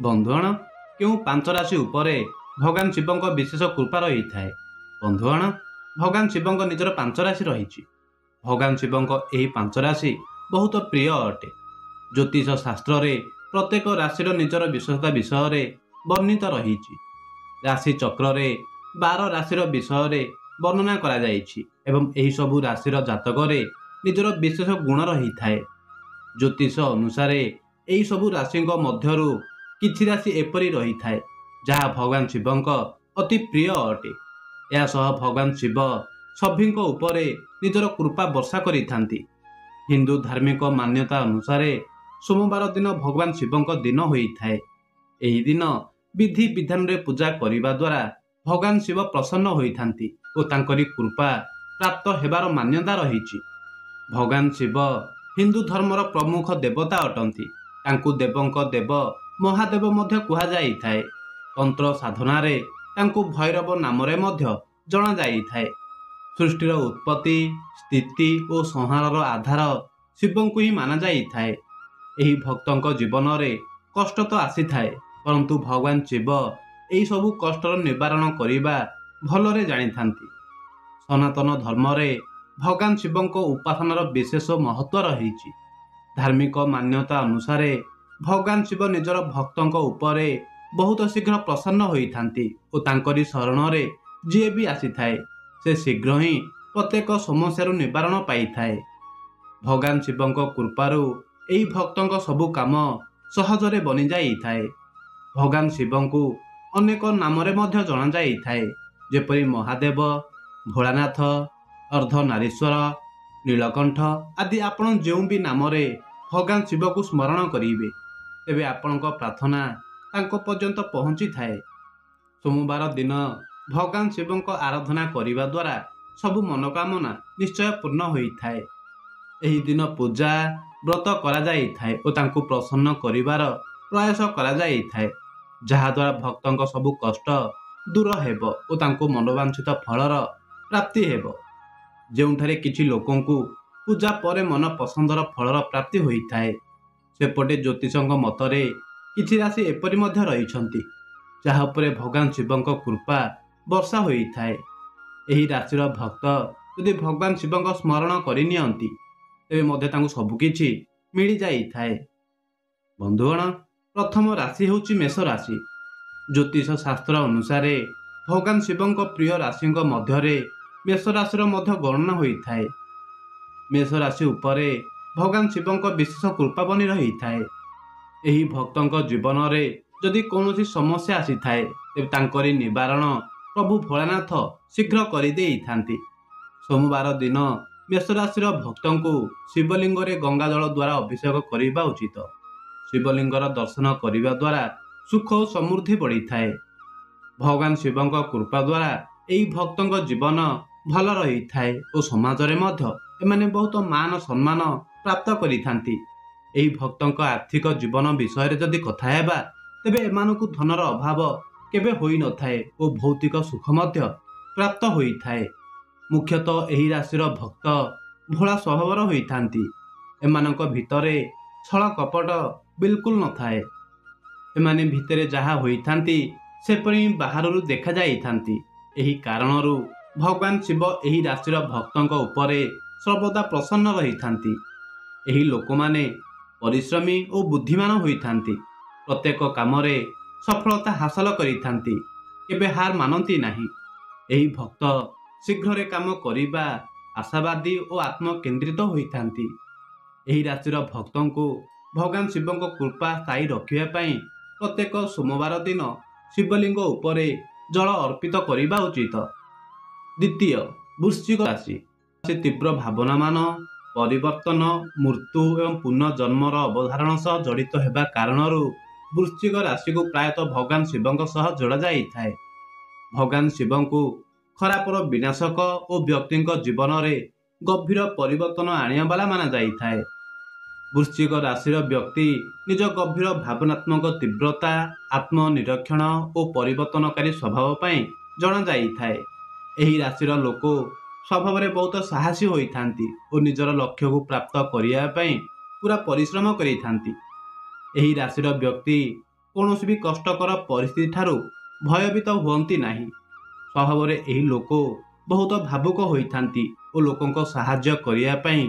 ବନ୍ଧୁଗଣ କେଉଁ ପାଞ୍ଚ ରାଶି ଉପରେ ଭଗବାନ ଶିବଙ୍କ ବିଶେଷ କୃପା ରହିଥାଏ। ବନ୍ଧୁଗଣ ଭଗବାନ ଶିବଙ୍କ ନିଜର ପାଞ୍ଚ ରାଶି ରହିଛି। ଭଗବାନ ଶିବଙ୍କ ଏହି ପାଞ୍ଚ ରାଶି ବହୁତ ପ୍ରିୟ ଅଟେ। ଜ୍ୟୋତିଷ ଶାସ୍ତ୍ରରେ ପ୍ରତ୍ୟେକ ରାଶିର ନିଜର ବିଶେଷତା ବିଷୟରେ ବର୍ଣ୍ଣିତ ରହିଛି। ରାଶି ଚକ୍ରରେ 12 ରାଶିର ବିଷୟରେ ବର୍ଣ୍ଣନା କରାଯାଇଛି ଏବଂ ଏହି ସବୁ ରାଶିର ଜାତକରେ ନିଜର ବିଶେଷ ଗୁଣ ରହିଥାଏ। ଜ୍ୟୋତିଷ ଅନୁସାରେ ଏହି ସବୁ ରାଶିଙ୍କ ମଧ୍ୟରୁ କିଛି ରାଶି ଏପରି ରହିଥାଏ ଯାହା ଭଗବାନ ଶିବଙ୍କ ଅତି ପ୍ରିୟ ଅଟେ। ଏହା ସହ ଭଗବାନ ଶିବ ସଭିଙ୍କ ଉପରେ ନିଜର କୃପା ବର୍ଷା କରିଥାନ୍ତି। ହିନ୍ଦୁ ଧାର୍ମିକ ମାନ୍ୟତା ଅନୁସାରେ ସୋମବାର ଦିନ ଭଗବାନ ଶିବଙ୍କ ଦିନ ହୋଇଥାଏ। ଏହି ଦିନ ବିଧି ବିଧାନରେ ପୂଜା କରିବା ଦ୍ୱାରା ଭଗବାନ ଶିବ ପ୍ରସନ୍ନ ହୋଇଥାନ୍ତି ଓ ତାଙ୍କରି କୃପା ପ୍ରାପ୍ତ ହେବାର ମାନ୍ୟତା ରହିଛି। ଭଗବାନ ଶିବ ହିନ୍ଦୁ ଧର୍ମର ପ୍ରମୁଖ ଦେବତା ଅଟନ୍ତି। ତାଙ୍କୁ ଦେବଙ୍କ ଦେବ ମହାଦେବ ମଧ୍ୟ କୁହାଯାଇଥାଏ। ତନ୍ତ୍ର ସାଧନାରେ ତାଙ୍କୁ ଭୈରବ ନାମରେ ମଧ୍ୟ ଜଣାଯାଇଥାଏ। ସୃଷ୍ଟିର ଉତ୍ପତ୍ତି ସ୍ଥିତି ଓ ସଂହାରର ଆଧାର ଶିବଙ୍କୁ ହିଁ ମାନାଯାଇଥାଏ। ଏହି ଭକ୍ତଙ୍କ ଜୀବନରେ କଷ୍ଟ ତ ଆସିଥାଏ, ପରନ୍ତୁ ଭଗବାନ ଶିବ ଏହି ସବୁ କଷ୍ଟର ନିବାରଣ କରିବା ଭଲରେ ଜାଣିଥାନ୍ତି। ସନାତନ ଧର୍ମରେ ଭଗବାନ ଶିବଙ୍କ ଉପାସନାର ବିଶେଷ ମହତ୍ଵ ରହିଛି। ଧାର୍ମିକ ମାନ୍ୟତା ଅନୁସାରେ ଭଗବାନ ଶିବ ନିଜର ଭକ୍ତଙ୍କ ଉପରେ ବହୁତ ଶୀଘ୍ର ପ୍ରସନ୍ନ ହୋଇଥାନ୍ତି ଓ ତାଙ୍କରି ଶରଣରେ ଯିଏ ବି ଆସିଥାଏ ସେ ଶୀଘ୍ର ହିଁ ପ୍ରତ୍ୟେକ ସମସ୍ୟାରୁ ନିବାରଣ ପାଇଥାଏ। ଭଗବାନ ଶିବଙ୍କ କୃପାରୁ ଏହି ଭକ୍ତଙ୍କ ସବୁ କାମ ସହଜରେ ବନିଯାଇଥାଏ। ଭଗବାନ ଶିବଙ୍କୁ ଅନେକ ନାମରେ ମଧ୍ୟ ଜଣାଯାଇଥାଏ, ଯେପରି ମହାଦେବ, ଭୋଳାନାଥ, ଅର୍ଦ୍ଧନାରୀଶ୍ୱର, ନୀଳକଣ୍ଠ ଆଦି। ଆପଣ ଯେଉଁ ବି ନାମରେ ଭଗବାନ ଶିବକୁ ସ୍ମରଣ କରିବେ, ତେବେ ଆପଣଙ୍କ ପ୍ରାର୍ଥନା ତାଙ୍କ ପର୍ଯ୍ୟନ୍ତ ପହଞ୍ଚିଥାଏ। ସୋମବାର ଦିନ ଭଗବାନ ଶିବଙ୍କ ଆରାଧନା କରିବା ଦ୍ୱାରା ସବୁ ମନୋକାମନା ନିଶ୍ଚୟ ପୂର୍ଣ୍ଣ ହୋଇଥାଏ। ଏହି ଦିନ ପୂଜା ବ୍ରତ କରାଯାଇଥାଏ ଓ ତାଙ୍କୁ ପ୍ରସନ୍ନ କରିବାର ପ୍ରୟାସ କରାଯାଇଥାଏ, ଯାହାଦ୍ୱାରା ଭକ୍ତଙ୍କ ସବୁ କଷ୍ଟ ଦୂର ହେବ ଓ ତାଙ୍କୁ ମନୋବାଞ୍ଛିତ ଫଳର ପ୍ରାପ୍ତି ହେବ। ଯେଉଁଠାରେ କିଛି ଲୋକଙ୍କୁ ପୂଜା ପରେ ମନ ପସନ୍ଦର ଫଳର ପ୍ରାପ୍ତି ହୋଇଥାଏ, ସେପଟେ ଜ୍ୟୋତିଷଙ୍କ ମତରେ କିଛି ରାଶି ଏପରି ମଧ୍ୟ ରହିଛନ୍ତି ଯାହା ଉପରେ ଭଗବାନ ଶିବଙ୍କ କୃପା ବର୍ଷା ହୋଇଥାଏ। ଏହି ରାଶିର ଭକ୍ତ ଯଦି ଭଗବାନ ଶିବଙ୍କ ସ୍ମରଣ କରିନିଅନ୍ତି, ତେବେ ମଧ୍ୟ ତାଙ୍କୁ ସବୁକିଛି ମିଳିଯାଇଥାଏ। ବନ୍ଧୁଗଣ ପ୍ରଥମ ରାଶି ହେଉଛି ମେଷ ରାଶି। ଜ୍ୟୋତିଷ ଶାସ୍ତ୍ର ଅନୁସାରେ ଭଗବାନ ଶିବଙ୍କ ପ୍ରିୟ ରାଶିଙ୍କ ମଧ୍ୟରେ ମେଷ ରାଶିର ମଧ୍ୟ ଗଣନା ହୋଇଥାଏ। ମେଷ ରାଶି ଉପରେ ଭଗବାନ ଶିବଙ୍କ ବିଶେଷ କୃପା ବନି ରହିଥାଏ। ଏହି ଭକ୍ତଙ୍କ ଜୀବନରେ ଯଦି କୌଣସି ସମସ୍ୟା ଆସିଥାଏ, ତେବେ ତାଙ୍କରି ନିବାରଣ ପ୍ରଭୁ ଭୋଳାନାଥ ଶୀଘ୍ର କରିଦେଇଥାନ୍ତି। ସୋମବାର ଦିନ ମେଷ ରାଶିର ଭକ୍ତଙ୍କୁ ଶିବଲିଙ୍ଗରେ ଗଙ୍ଗା ଜଳ ଦ୍ୱାରା ଅଭିଷେକ କରିବା ଉଚିତ। ଶିବଲିଙ୍ଗର ଦର୍ଶନ କରିବା ଦ୍ୱାରା ସୁଖ ଓ ସମୃଦ୍ଧି ବଢ଼ିଥାଏ। ଭଗବାନ ଶିବଙ୍କ କୃପା ଦ୍ୱାରା ଏହି ଭକ୍ତଙ୍କ ଜୀବନ ଭଲ ରହିଥାଏ ଓ ସମାଜରେ ମଧ୍ୟ ଏମାନେ ବହୁତ ମାନ ସମ୍ମାନ ପ୍ରାପ୍ତ କରିଥାନ୍ତି। ଏହି ଭକ୍ତଙ୍କ ଆର୍ଥିକ ଜୀବନ ବିଷୟରେ ଯଦି କଥା ହେବା, ତେବେ ଏମାନଙ୍କୁ ଧନର ଅଭାବ କେବେ ହୋଇନଥାଏ ଓ ଭୌତିକ ସୁଖ ମଧ୍ୟ ପ୍ରାପ୍ତ ହୋଇଥାଏ। ମୁଖ୍ୟତଃ ଏହି ରାଶିର ଭକ୍ତ ଭୋଳା ସ୍ୱଭାବର ହୋଇଥାନ୍ତି। ଏମାନଙ୍କ ଭିତରେ ଛଳ କପଟ ବିଲକୁଲ ନଥାଏ। ଏମାନେ ଭିତରେ ଯାହା ହୋଇଥାନ୍ତି ସେପରି ବାହାରରୁ ଦେଖାଯାଇଥାନ୍ତି। ଏହି କାରଣରୁ ଭଗବାନ ଶିବ ଏହି ରାଶିର ଭକ୍ତଙ୍କ ଉପରେ ସର୍ବଦା ପ୍ରସନ୍ନ ରହିଥାନ୍ତି। ଏହି ଲୋକମାନେ ପରିଶ୍ରମୀ ଓ ବୁଦ୍ଧିମାନ ହୋଇଥାନ୍ତି। ପ୍ରତ୍ୟେକ କାମରେ ସଫଳତା ହାସଲ କରିଥାନ୍ତି, କେବେ ହାର ମାନନ୍ତି ନାହିଁ। ଏହି ଭକ୍ତ ଶୀଘ୍ରରେ କାମ କରିବା ଆଶାବାଦୀ ଓ ଆତ୍ମକେନ୍ଦ୍ରିତ ହୋଇଥାନ୍ତି। ଏହି ରାଶିର ଭକ୍ତଙ୍କୁ ଭଗବାନ ଶିବଙ୍କ କୃପା ସ୍ଥାୟୀ ରଖିବା ପାଇଁ ପ୍ରତ୍ୟେକ ସୋମବାର ଦିନ ଶିବଲିଙ୍ଗ ଉପରେ ଜଳ ଅର୍ପିତ କରିବା ଉଚିତ। ଦ୍ୱିତୀୟ ବୃଶ୍ଚିକ ରାଶି। ତୀବ୍ର ଭାବନାମାନ ପରିବର୍ତ୍ତନ, ମୃତ୍ୟୁ ଏବଂ ପୁନର୍ଜନ୍ମର ଅବଧାରଣ ସହ ଜଡ଼ିତ ହେବା କାରଣରୁ ବୃଶ୍ଚିକ ରାଶିକୁ ପ୍ରାୟତଃ ଭଗବାନ ଶିବଙ୍କ ସହ ଯୋଡ଼ାଯାଇଥାଏ। ଭଗବାନ ଶିବଙ୍କୁ ଖରାପର ବିନାଶକ ଓ ବ୍ୟକ୍ତିଙ୍କ ଜୀବନରେ ଗଭୀର ପରିବର୍ତ୍ତନ ଆଣିବା ବାଲା ମାନାଯାଇଥାଏ। ବୃଶ୍ଚିକ ରାଶିର ବ୍ୟକ୍ତି ନିଜ ଗଭୀର ଭାବନାତ୍ମକ ତୀବ୍ରତା, ଆତ୍ମନିରୀକ୍ଷଣ ଓ ପରିବର୍ତ୍ତନକାରୀ ସ୍ୱଭାବ ପାଇଁ ଜଣାଯାଇଥାଏ। ଏହି ରାଶିର ଲୋକ ସ୍ୱଭାବରେ ବହୁତ ସାହସୀ ହୋଇଥାନ୍ତି ଓ ନିଜର ଲକ୍ଷ୍ୟକୁ ପ୍ରାପ୍ତ କରିବା ପାଇଁ ପୁରା ପରିଶ୍ରମ କରିଥାନ୍ତି। ଏହି ରାଶିର ବ୍ୟକ୍ତି କୌଣସି ବି କଷ୍ଟକର ପରିସ୍ଥିତି ଠାରୁ ଭୟଭୀତ ହୁଅନ୍ତି ନାହିଁ। ସ୍ୱଭାବରେ ଏହି ଲୋକ ବହୁତ ଭାବୁକ ହୋଇଥାନ୍ତି ଓ ଲୋକଙ୍କ ସାହାଯ୍ୟ କରିବା ପାଇଁ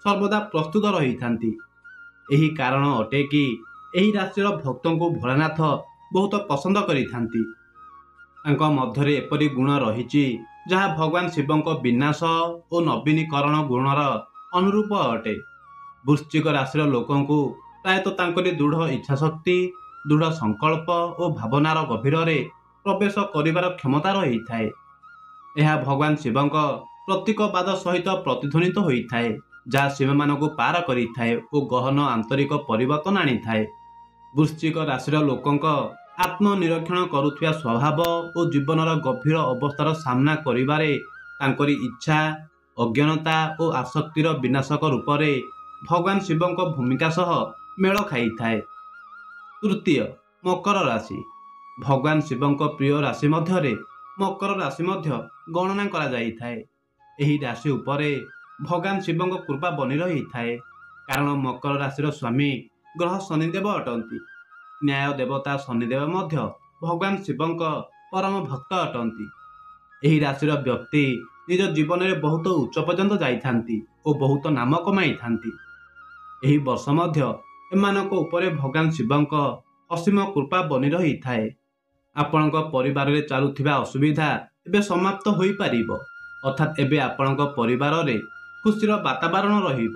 ସର୍ବଦା ପ୍ରସ୍ତୁତ ରହିଥାନ୍ତି। ଏହି କାରଣ ଅଟେ କି ଏହି ରାଶିର ଭକ୍ତଙ୍କୁ ଭୋଳାନାଥ ବହୁତ ପସନ୍ଦ କରିଥାନ୍ତି। ତାଙ୍କ ମଧ୍ୟରେ ଏପରି ଗୁଣ ରହିଛି ଯାହା ଭଗବାନ ଶିବଙ୍କ ବିନାଶ ଓ ନବୀନୀକରଣ ଗୁଣର ଅନୁରୂପ ଅଟେ। ବୃଶ୍ଚିକ ରାଶିର ଲୋକଙ୍କୁ ପ୍ରାୟତଃ ତାଙ୍କରି ଦୃଢ଼ ଇଚ୍ଛାଶକ୍ତି, ଦୃଢ଼ ସଂକଳ୍ପ ଓ ଭାବନାର ଗଭୀରରେ ପ୍ରବେଶ କରିବାର କ୍ଷମତା ରହିଥାଏ। ଏହା ଭଗବାନ ଶିବଙ୍କ ପ୍ରତୀକବାଦ ସହିତ ପ୍ରତିଧ୍ୱନିତ ହୋଇଥାଏ, ଯାହା ସୀମାମାନଙ୍କୁ ପାର କରିଥାଏ ଓ ଗହନ ଆନ୍ତରିକ ପରିବର୍ତ୍ତନ ଆଣିଥାଏ। ବୃଶ୍ଚିକ ରାଶିର ଲୋକଙ୍କ ଆତ୍ମନିରୀକ୍ଷଣ କରୁଥିବା ସ୍ୱଭାବ ଓ ଜୀବନର ଗଭୀର ଅବସ୍ଥାର ସାମ୍ନା କରିବାରେ ତାଙ୍କରି ଇଚ୍ଛା, ଅଜ୍ଞାନତା ଓ ଆସକ୍ତିର ବିନାଶକ ରୂପରେ ଭଗବାନ ଶିବଙ୍କ ଭୂମିକା ସହ ମେଳ ଖାଇଥାଏ। ତୃତୀୟ, ମକର ରାଶି। ଭଗବାନ ଶିବଙ୍କ ପ୍ରିୟ ରାଶି ମଧ୍ୟରେ ମକର ରାଶି ମଧ୍ୟ ଗଣନା କରାଯାଇଥାଏ। ଏହି ରାଶି ଉପରେ ଭଗବାନ ଶିବଙ୍କ କୃପା ବନି ରହିଥାଏ, କାରଣ ମକର ରାଶିର ସ୍ୱାମୀ ଗ୍ରହ ଶନିଦେବ ଅଟନ୍ତି। ନ୍ୟାୟ ଦେବତା ଶନିଦେବ ମଧ୍ୟ ଭଗବାନ ଶିବଙ୍କ ପରମ ଭକ୍ତ ଅଟନ୍ତି। ଏହି ରାଶିର ବ୍ୟକ୍ତି ନିଜ ଜୀବନରେ ବହୁତ ଉଚ୍ଚ ପର୍ଯ୍ୟନ୍ତ ଯାଇଥାନ୍ତି ଓ ବହୁତ ନାମ କମାଇଥାନ୍ତି। ଏହି ବର୍ଷ ମଧ୍ୟ ଏମାନଙ୍କ ଉପରେ ଭଗବାନ ଶିବଙ୍କ ଅସୀମ କୃପା ବନି ରହିଥାଏ। ଆପଣଙ୍କ ପରିବାରରେ ଚାଲୁଥିବା ଅସୁବିଧା ଏବେ ସମାପ୍ତ ହୋଇପାରିବ, ଅର୍ଥାତ୍ ଏବେ ଆପଣଙ୍କ ପରିବାରରେ ଖୁସିର ବାତାବରଣ ରହିବ।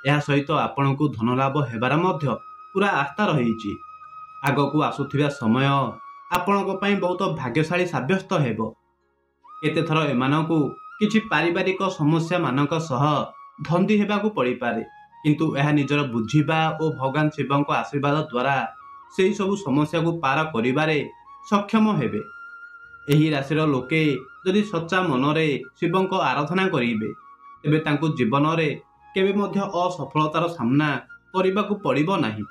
ଏହା ସହିତ ଆପଣଙ୍କୁ ଧନଲାଭ ହେବାର ମଧ୍ୟ ପୁରା ଆସ୍ଥା ରହିଛି। ଆଗକୁ ଆସୁଥିବା ସମୟ ଆପଣଙ୍କ ପାଇଁ ବହୁତ ଭାଗ୍ୟଶାଳୀ ସାବ୍ୟସ୍ତ ହେବ। କେତେଥର ଏମାନଙ୍କୁ କିଛି ପାରିବାରିକ ସମସ୍ୟା ମାନଙ୍କ ସହ ଧନ୍ଦି ହେବାକୁ ପଡ଼ିପାରେ, କିନ୍ତୁ ଏହା ନିଜର ବୁଝିବା ଓ ଭଗବାନ ଶିବଙ୍କ ଆଶୀର୍ବାଦ ଦ୍ୱାରା ସେହି ସବୁ ସମସ୍ୟାକୁ ପାର କରିବାରେ ସକ୍ଷମ ହେବେ। ଏହି ରାଶିର ଲୋକେ ଯଦି ସଚ୍ଚା ମନରେ ଶିବଙ୍କ ଆରାଧନା କରିବେ, ତେବେ ତାଙ୍କୁ ଜୀବନରେ କେବେ ମଧ୍ୟ ଅସଫଳତାର ସାମ୍ନା କରିବାକୁ ପଡ଼ିବ ନାହିଁ।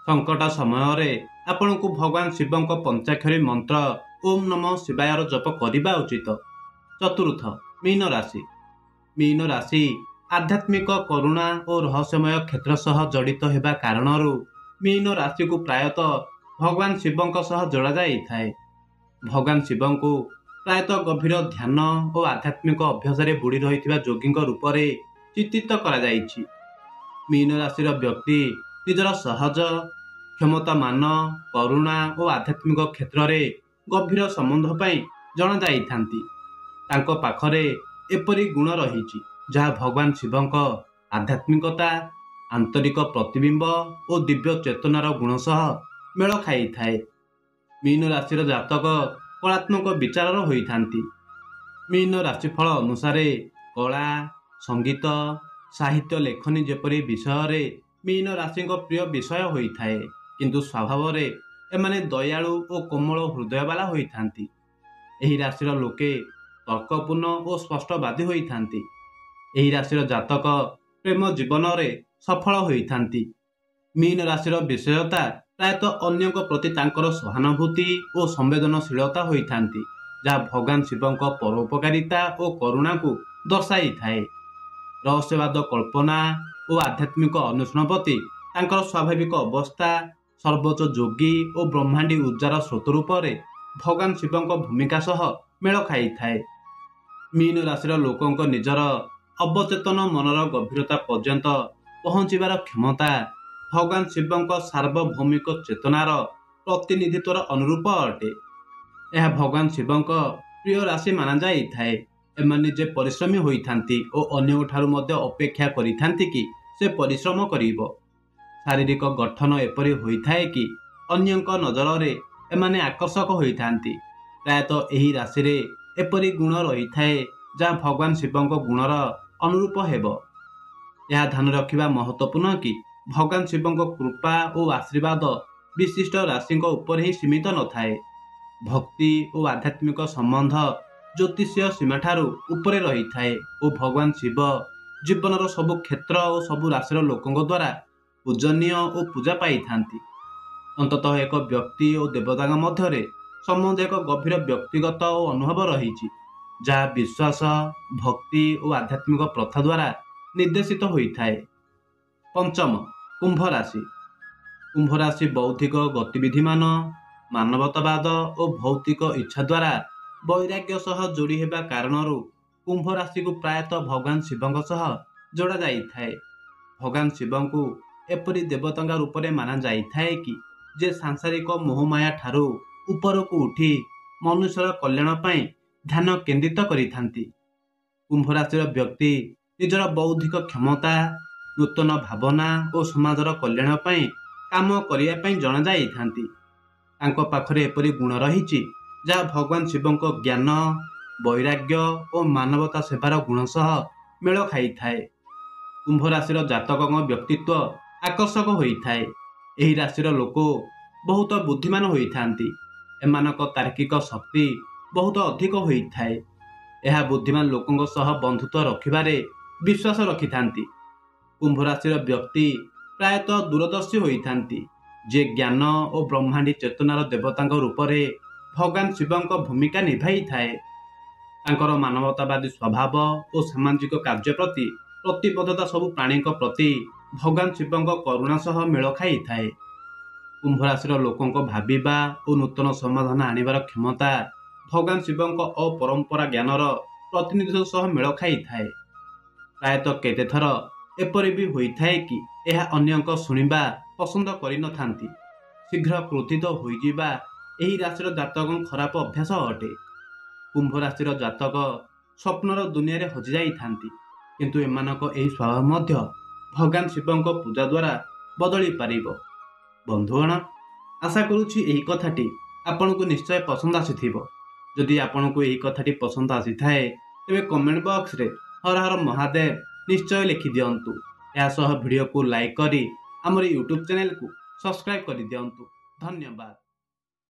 ସଙ୍କଟ ସମୟରେ ଆପଣଙ୍କୁ ଭଗବାନ ଶିବଙ୍କ ପଞ୍ଚାକ୍ଷରୀ ମନ୍ତ୍ର ଓମ୍ ନମଃ ଶିବାୟର ଜପ କରିବା ଉଚିତ। ଚତୁର୍ଥ, ମୀନ ରାଶି। ମୀନ ରାଶି ଆଧ୍ୟାତ୍ମିକ କରୁଣା ଓ ରହସ୍ୟମୟ କ୍ଷେତ୍ର ସହ ଜଡ଼ିତ ହେବା କାରଣରୁ ମୀନ ରାଶିକୁ ପ୍ରାୟତଃ ଭଗବାନ ଶିବଙ୍କ ସହ ଯୋଡ଼ାଯାଇଥାଏ। ଭଗବାନ ଶିବଙ୍କୁ ପ୍ରାୟତଃ ଗଭୀର ଧ୍ୟାନ ଓ ଆଧ୍ୟାତ୍ମିକ ଅଭ୍ୟାସରେ ବୁଡ଼ି ରହିଥିବା ଯୋଗୀଙ୍କ ରୂପରେ ଚିତ୍ରିତ କରାଯାଇଛି। ମୀନ ରାଶିର ବ୍ୟକ୍ତି ନିଜର ସହଜ, କ୍ଷମତାମାନ, କରୁଣା ଓ ଆଧ୍ୟାତ୍ମିକ କ୍ଷେତ୍ରରେ ଗଭୀର ସମ୍ବନ୍ଧ ପାଇଁ ଜଣାଯାଇଥାନ୍ତି। ତାଙ୍କ ପାଖରେ ଏପରି ଗୁଣ ରହିଛି ଯାହା ଭଗବାନ ଶିବଙ୍କ ଆଧ୍ୟାତ୍ମିକତା, ଆନ୍ତରିକ ପ୍ରତିବିମ୍ବ ଓ ଦିବ୍ୟ ଚେତନାର ଗୁଣ ସହ ମେଳ ଖାଇଥାଏ। ମୀନ ରାଶିର ଜାତକ କଳାତ୍ମକ ବିଚାରର ହୋଇଥାନ୍ତି। ମୀନ ରାଶିଫଳ ଅନୁସାରେ କଳା, ସଙ୍ଗୀତ, ସାହିତ୍ୟ ଲେଖନୀ ଯେପରି ବିଷୟରେ ମୀନ ରାଶିଙ୍କ ପ୍ରିୟ ବିଷୟ ହୋଇଥାଏ, କିନ୍ତୁ ସ୍ୱଭାବରେ ଏମାନେ ଦୟାଳୁ ଓ କୋମଳ ହୃଦୟବାଲା ହୋଇଥାନ୍ତି। ଏହି ରାଶିର ଲୋକେ ତର୍କପୂର୍ଣ୍ଣ ଓ ସ୍ପଷ୍ଟବାଦୀ ହୋଇଥାନ୍ତି। ଏହି ରାଶିର ଜାତକ ପ୍ରେମ ଜୀବନରେ ସଫଳ ହୋଇଥାନ୍ତି। ମୀନ ରାଶିର ବିଷୟତା ପ୍ରାୟତଃ ଅନ୍ୟଙ୍କ ପ୍ରତି ତାଙ୍କର ସହାନୁଭୂତି ଓ ସମ୍ବେଦନଶୀଳତା ହୋଇଥାନ୍ତି, ଯାହା ଭଗବାନ ଶିବଙ୍କ ପରୋପକାରିତା ଓ କରୁଣାକୁ ଦର୍ଶାଇଥାଏ। ରହସ୍ୟବାଦ କଳ୍ପନା ଓ ଆଧ୍ୟାତ୍ମିକ ଅନ୍ୱେଷଣ ପ୍ରତି ତାଙ୍କର ସ୍ୱାଭାବିକ ଅବସ୍ଥା ସର୍ବୋଚ୍ଚ ଯୋଗୀ ଓ ବ୍ରହ୍ମାଣ୍ଡୀ ଉର୍ଜାର ସ୍ରୋତ ରୂପରେ ଭଗବାନ ଶିବଙ୍କ ଭୂମିକା ସହ ମେଳ ଖାଇଥାଏ। ମୀନ ରାଶିର ଲୋକଙ୍କ ନିଜର ଅବଚେତନ ମନର ଗଭୀରତା ପର୍ଯ୍ୟନ୍ତ ପହଞ୍ଚିବାର କ୍ଷମତା ଭଗବାନ ଶିବଙ୍କ ସାର୍ବଭୌମିକ ଚେତନାର ପ୍ରତିନିଧିତ୍ୱର ଅନୁରୂପ ଅଟେ। ଏହା ଭଗବାନ ଶିବଙ୍କ ପ୍ରିୟ ରାଶି ମାନାଯାଇଥାଏ। ଏମାନେ ନିଜେ ପରିଶ୍ରମୀ ହୋଇଥାନ୍ତି ଓ ଅନ୍ୟଙ୍କଠାରୁ ମଧ୍ୟ ଅପେକ୍ଷା କରିଥାନ୍ତି କି ସେ ପରିଶ୍ରମ କରିବ। ଶାରୀରିକ ଗଠନ ଏପରି ହୋଇଥାଏ କି ଅନ୍ୟଙ୍କ ନଜରରେ ଏମାନେ ଆକର୍ଷକ ହୋଇଥାନ୍ତି। ପ୍ରାୟତଃ ଏହି ରାଶିରେ ଏପରି ଗୁଣ ରହିଥାଏ ଯାହା ଭଗବାନ ଶିବଙ୍କ ଗୁଣର ଅନୁରୂପ ହେବ। ଏହା ଧ୍ୟାନ ରଖିବା ମହତ୍ୱପୂର୍ଣ୍ଣ କି ଭଗବାନ ଶିବଙ୍କ କୃପା ଓ ଆଶୀର୍ବାଦ ବିଶିଷ୍ଟ ରାଶିଙ୍କ ଉପରେ ହିଁ ସୀମିତ ନଥାଏ। ଭକ୍ତି ଓ ଆଧ୍ୟାତ୍ମିକ ସମ୍ବନ୍ଧ ଜ୍ୟୋତିଷୀୟ ସୀମାଠାରୁ ଉପରେ ରହିଥାଏ ଓ ଭଗବାନ ଶିବ ଜୀବନର ସବୁ କ୍ଷେତ୍ର ଓ ସବୁ ରାଶିର ଲୋକଙ୍କ ଦ୍ୱାରା ପୂଜନୀୟ ଓ ପୂଜା ପାଇଥାନ୍ତି। ଅନ୍ତତଃ ଏକ ବ୍ୟକ୍ତି ଓ ଦେବତାଙ୍କ ମଧ୍ୟରେ ସମ୍ବନ୍ଧ ଏକ ଗଭୀର ବ୍ୟକ୍ତିଗତ ଓ ଅନୁଭବ ରହିଛି, ଯାହା ବିଶ୍ୱାସ, ଭକ୍ତି ଓ ଆଧ୍ୟାତ୍ମିକ ପ୍ରଥା ଦ୍ୱାରା ନିର୍ଦ୍ଦେଶିତ ହୋଇଥାଏ। ପଞ୍ଚମ, କୁମ୍ଭ ରାଶି। कुंभ राशि बौद्धिक गतिविधि मानवतावाद और भौतिक इच्छा द्वारा वैराग्य सह जोड़ी हेबा कारणरू कुंभ राशि को प्रायतः भगवान शिवଙ୍କ सह जोड़ा जाइଥାଏ। भगवान शिवଙ୍କୁ एपरी देवतांगा रूप में माना जाइଥାଏ कि जे सांसारिक मोहमाया ठारू उपरକୁ उठी मनुष्यर कल्याण ପାଇଁ ध्यान केंद्रित करिथांती। कुंभ राशिर व्यक्ति निजर बौद्धिक क्षमता नूतन भावना और समाजर कल्याण ପାଇଁ काम करिया ପାଇଁ जणा जाइथांती। तांको पाखरे एपरी गुण रहिछि जहाँ भगवान शिवଙ୍କ ज्ञान वैराग्य और मानवता सेवार गुण सह मेल खाइଥାଏ। कुंभ राशिर जातकଙ୍କ व्यक्तित्व आकर्षक होइଥାଏ। एही राशिर लोक बहुत बुद्धिमान होइथांती। एमानक तार्किक शक्ति बहुत अधिक होइଥାଏ। यह बुद्धिमान लोकଙ୍କ सह बंधुत्व रखिबारे विश्वास रखिथांती। कुंभ राशिर व्यक्ति प्रायतः दूरदर्शी होइथांती जे ज्ञान और ब्रह्मांडी चेतनार देवतांक रूप में भगवान शिवଙ୍କ भूमिका निभाई थाए। तांकर मानवतावादी स्वभाव और सामाजिक कार्य प्रति प्रतिबद्धता सबु प्राणी प्रति भगवान शिवଙ୍କ करुणा सह मेल खाई थाए। कुंभ राशिर लोकଙ୍କ भाविबा और नूतन समाधान आनिबार क्षमता भगवान शिवଙ୍କ अपरंपरा ज्ञानर प्रतिनिधित्व सह मेल खाई थाए। प्रायतः केते थर एपरि भी होइथाए कि यह अन्यक शुणिबा पसंद करि नथांती। शीघ्र क्रोधित होइजिबा एही राशिर जातक खराब अभ्यास अटे। कुंभ राशिर जातक स्वप्नर दुनिया रे हजि जाइथांती, किंतु एमानक एही स्वभाव मध्य भगवान शिवଙ୍କ पूजा द्वारा बदली पारिबो। बंधुगण, आशा करुछि एही कथाटी आपनको निश्चय पसंद आसीथिबो। जदि आपनको एही कथाटी पसंद आसी थाए तेबे कमेंट बॉक्स रे हर हर महादेव निश्चय लिखि दियंतु। या सह वीडियो को लाइक करी हमर यूट्यूब चैनल को सब्सक्राइब करि दियंतु। धन्यवाद।